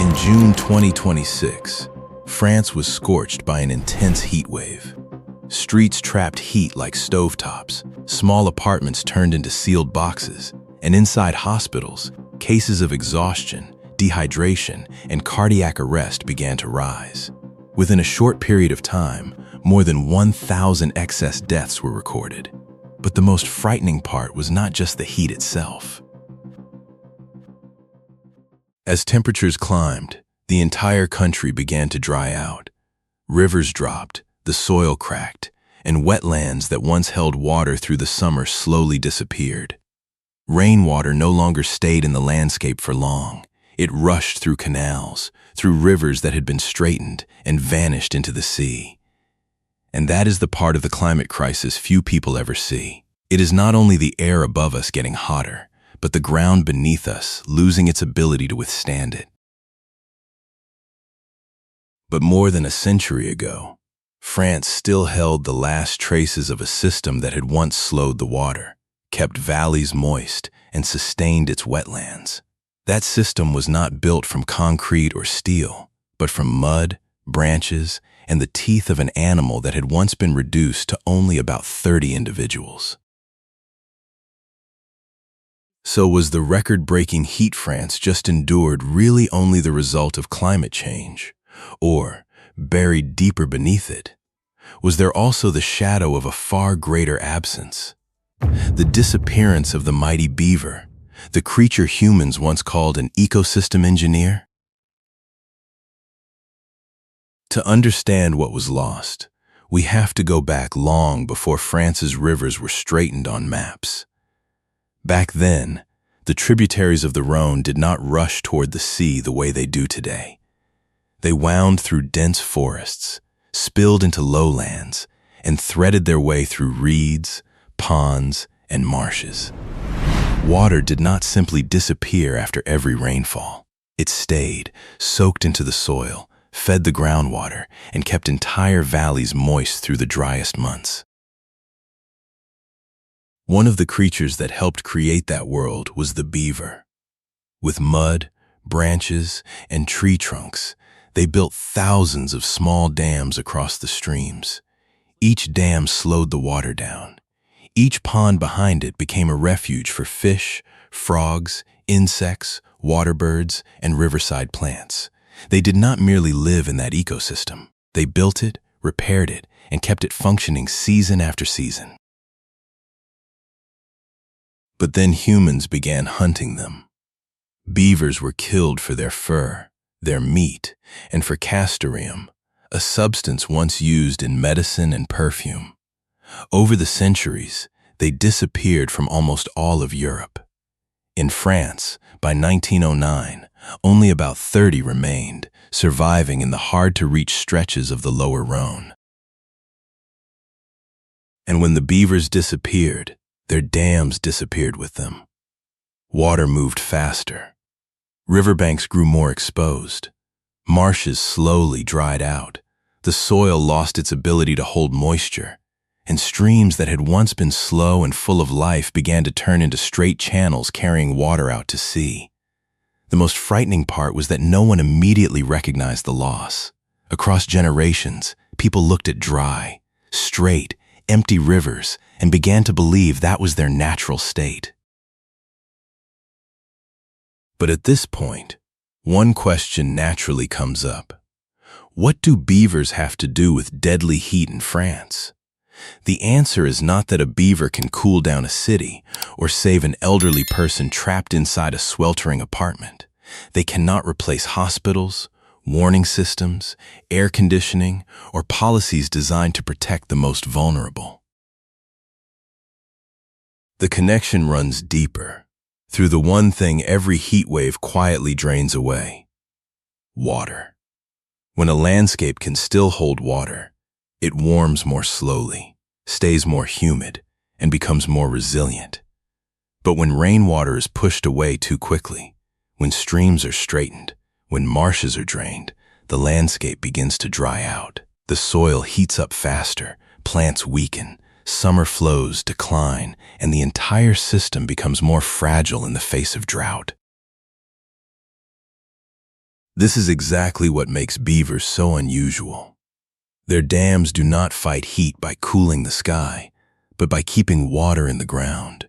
In June 2026, France was scorched by an intense heat wave. Streets trapped heat like stovetops, small apartments turned into sealed boxes, and inside hospitals, cases of exhaustion, dehydration, and cardiac arrest began to rise. Within a short period of time, more than 1,000 excess deaths were recorded. But the most frightening part was not just the heat itself. As temperatures climbed, the entire country began to dry out. Rivers dropped, the soil cracked, and wetlands that once held water through the summer slowly disappeared. Rainwater no longer stayed in the landscape for long. It rushed through canals, through rivers that had been straightened, and vanished into the sea. And that is the part of the climate crisis few people ever see. It is not only the air above us getting hotter, but the ground beneath us losing its ability to withstand it. But more than a century ago, France still held the last traces of a system that had once slowed the water, kept valleys moist, and sustained its wetlands. That system was not built from concrete or steel, but from mud, branches, and the teeth of an animal that had once been reduced to only about 30 individuals. So was the record-breaking heat France just endured really only the result of climate change? Or, buried deeper beneath it, was there also the shadow of a far greater absence? The disappearance of the mighty beaver, the creature humans once called an ecosystem engineer? To understand what was lost, we have to go back long before France's rivers were straightened on maps. Back then, the tributaries of the Rhône did not rush toward the sea the way they do today. They wound through dense forests, spilled into lowlands, and threaded their way through reeds, ponds, and marshes. Water did not simply disappear after every rainfall. It stayed, soaked into the soil, fed the groundwater, and kept entire valleys moist through the driest months. One of the creatures that helped create that world was the beaver. With mud, branches, and tree trunks, they built thousands of small dams across the streams. Each dam slowed the water down. Each pond behind it became a refuge for fish, frogs, insects, water birds, and riverside plants. They did not merely live in that ecosystem. They built it, repaired it, and kept it functioning season after season. But then humans began hunting them. Beavers were killed for their fur, their meat, and for castoreum, a substance once used in medicine and perfume. Over the centuries, they disappeared from almost all of Europe. In France, by 1909, only about 30 remained, surviving in the hard-to-reach stretches of the lower Rhône. And when the beavers disappeared, their dams disappeared with them. Water moved faster. Riverbanks grew more exposed. Marshes slowly dried out. The soil lost its ability to hold moisture, and streams that had once been slow and full of life began to turn into straight channels carrying water out to sea. The most frightening part was that no one immediately recognized the loss. Across generations, people looked at dry, straight, empty rivers and began to believe that was their natural state. But at this point, one question naturally comes up. What do beavers have to do with deadly heat in France? The answer is not that a beaver can cool down a city or save an elderly person trapped inside a sweltering apartment. They cannot replace hospitals, warning systems, air conditioning, or policies designed to protect the most vulnerable. The connection runs deeper, through the one thing every heat wave quietly drains away: water. When a landscape can still hold water, it warms more slowly, stays more humid, and becomes more resilient. But when rainwater is pushed away too quickly, when streams are straightened, when marshes are drained, the landscape begins to dry out. The soil heats up faster, plants weaken, summer flows decline, and the entire system becomes more fragile in the face of drought. This is exactly what makes beavers so unusual. Their dams do not fight heat by cooling the sky, but by keeping water in the ground.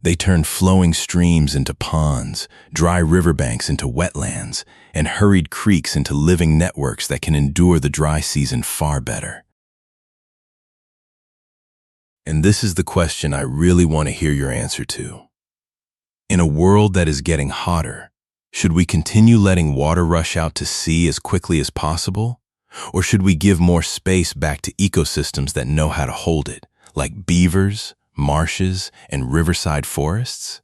They turn flowing streams into ponds, dry riverbanks into wetlands, and hurried creeks into living networks that can endure the dry season far better. And this is the question I really want to hear your answer to. In a world that is getting hotter, should we continue letting water rush out to sea as quickly as possible? Or should we give more space back to ecosystems that know how to hold it, like beavers, marshes, and riverside forests?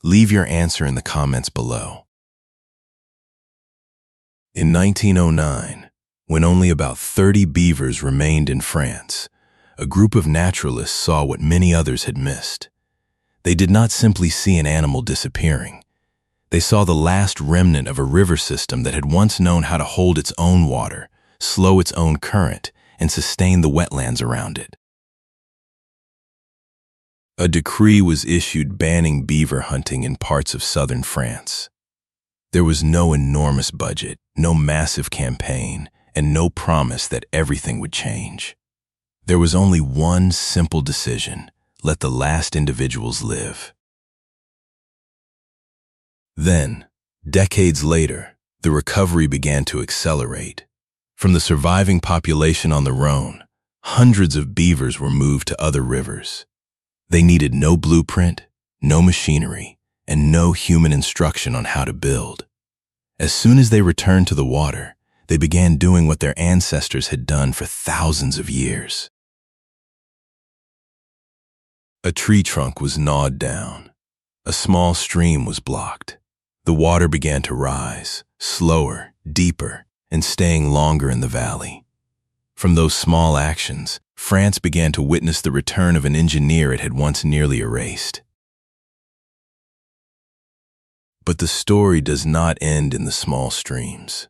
Leave your answer in the comments below. In 1909, when only about 30 beavers remained in France, a group of naturalists saw what many others had missed. They did not simply see an animal disappearing. They saw the last remnant of a river system that had once known how to hold its own water, slow its own current, and sustain the wetlands around it. A decree was issued banning beaver hunting in parts of southern France. There was no enormous budget, no massive campaign, and no promise that everything would change. There was only one simple decision: let the last individuals live. Then, decades later, the recovery began to accelerate. From the surviving population on the Rhone, hundreds of beavers were moved to other rivers. They needed no blueprint, no machinery, and no human instruction on how to build. As soon as they returned to the water, they began doing what their ancestors had done for thousands of years. A tree trunk was gnawed down. A small stream was blocked. The water began to rise, slower, deeper, and staying longer in the valley. From those small actions, France began to witness the return of an engineer it had once nearly erased. But the story does not end in the small streams.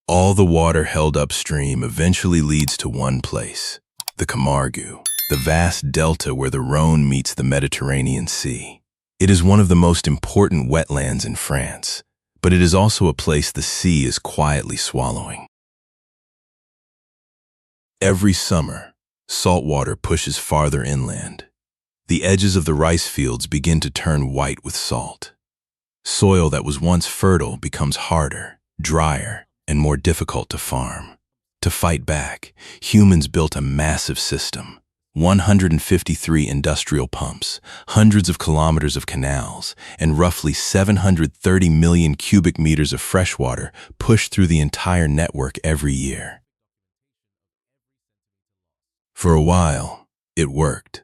All the water held upstream eventually leads to one place, the Camargue, the vast delta where the Rhone meets the Mediterranean Sea. It is one of the most important wetlands in France, but it is also a place the sea is quietly swallowing. Every summer, salt water pushes farther inland. The edges of the rice fields begin to turn white with salt. Soil that was once fertile becomes harder, drier, and more difficult to farm. To fight back, humans built a massive system. 153 industrial pumps, hundreds of kilometers of canals, and roughly 730 million cubic meters of fresh water pushed through the entire network every year. For a while, it worked.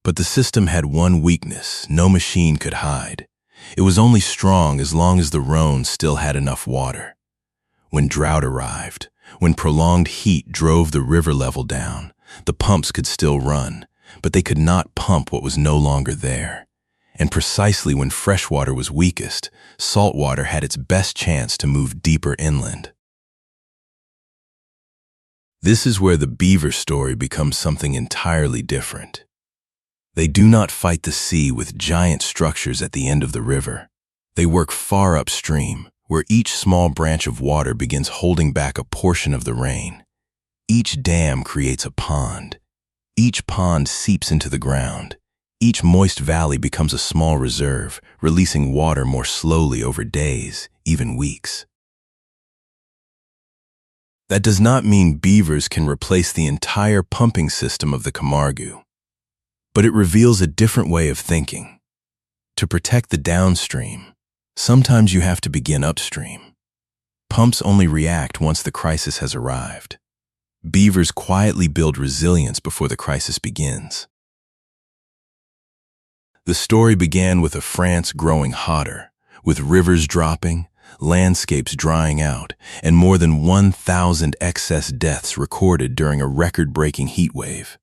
But the system had one weakness no machine could hide. It was only strong as long as the Rhone still had enough water. When drought arrived, when prolonged heat drove the river level down, the pumps could still run, but they could not pump what was no longer there. And precisely when fresh water was weakest, salt water had its best chance to move deeper inland. This is where the beaver story becomes something entirely different. They do not fight the sea with giant structures at the end of the river. They work far upstream, where each small branch of water begins holding back a portion of the rain. Each dam creates a pond. Each pond seeps into the ground. Each moist valley becomes a small reserve, releasing water more slowly over days, even weeks. That does not mean beavers can replace the entire pumping system of the Camargue, but it reveals a different way of thinking. To protect the downstream, sometimes you have to begin upstream. Pumps only react once the crisis has arrived. Beavers quietly build resilience before the crisis begins. The story began with a France growing hotter, with rivers dropping, landscapes drying out, and more than 1,000 excess deaths recorded during a record-breaking heat wave.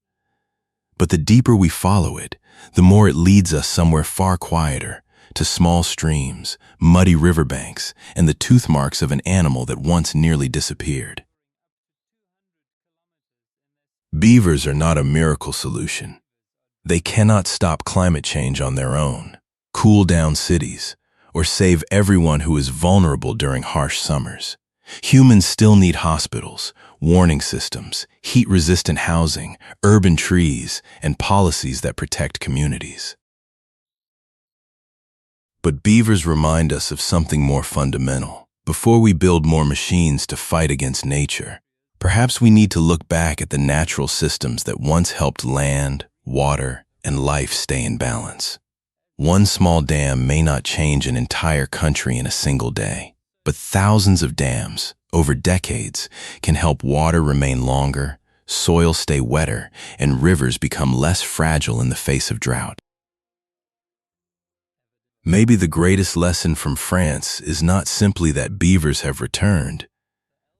But the deeper we follow it, the more it leads us somewhere far quieter, to small streams, muddy riverbanks, and the tooth marks of an animal that once nearly disappeared. Beavers are not a miracle solution. They cannot stop climate change on their own, cool down cities, or save everyone who is vulnerable during harsh summers. Humans still need hospitals, warning systems, heat-resistant housing, urban trees, and policies that protect communities. But beavers remind us of something more fundamental. Before we build more machines to fight against nature, perhaps we need to look back at the natural systems that once helped land, water, and life stay in balance. One small dam may not change an entire country in a single day, but thousands of dams, over decades, can help water remain longer, soil stay wetter, and rivers become less fragile in the face of drought. Maybe the greatest lesson from France is not simply that beavers have returned,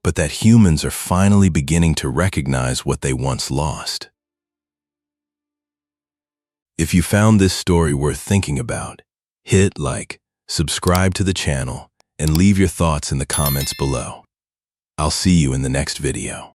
but that humans are finally beginning to recognize what they once lost. If you found this story worth thinking about, hit like, subscribe to the channel, and leave your thoughts in the comments below. I'll see you in the next video.